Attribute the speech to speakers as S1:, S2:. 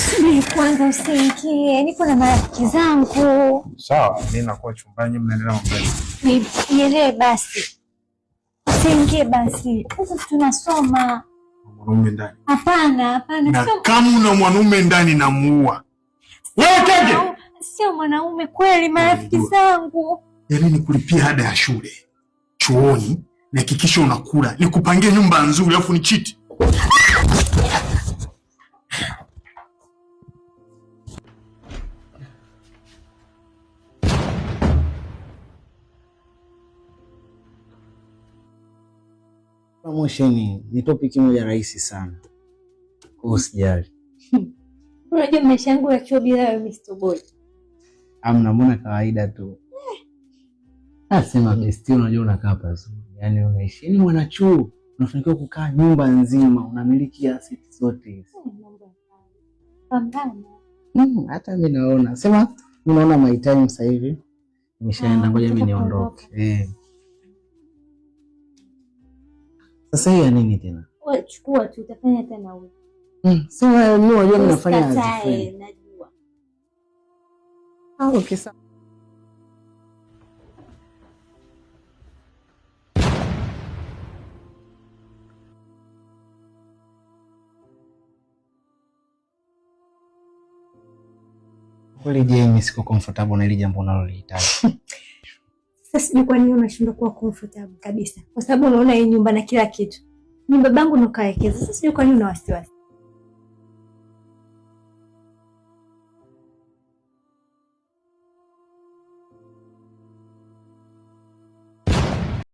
S1: Subiri kwanza usiingie. Niko na marafiki zangu.
S2: Sawa, mimi nakuwa chumbani, mnaendelea mambo.
S1: Nielewe basi. Usiingie basi. Sasa tunasoma.
S2: Mwanaume ndani.
S1: Hapana.
S2: Na kama una mwanaume ndani namuua. Wewe kenge.
S1: Sio mwanaume kweli, marafiki zangu.
S2: Yaani nikulipia ada ya shule, chuoni, na hakikisha unakula, nikupangie nyumba nzuri alafu ni cheat.
S3: Promotion ni topic moja rahisi sana. Usijali.
S1: Unajua maisha yangu ya chuo bila wewe Mr. Boy.
S3: Amna, mbona kawaida tu. Sema bestie, unajua unakaa pazuri. Yaani unaishi ni mwanachuo, unafanikiwa kukaa nyumba nzima, unamiliki assets zote hizi.
S1: Pambana.
S3: Hata mimi naona. Sema mimi naona my time sasa hivi nimeshaenda, ngoja mimi niondoke. Sasa hii ya nini tena?
S1: Wewe chukua tu, utafanya tena wewe.
S3: Sasa mimi unajua mimi nafanya aje?
S1: Najua.
S3: Okay sawa. Kweli Jamie, siko comfortable na ile jambo unalolihitaji.
S1: Sasa sijui kwa nini unashindwa kuwa comfortable kabisa. Kwa sababu unaona hii nyumba na kila kitu. Ni babangu ndo kaekeza. Sasa sijui kwa nini una wasiwasi.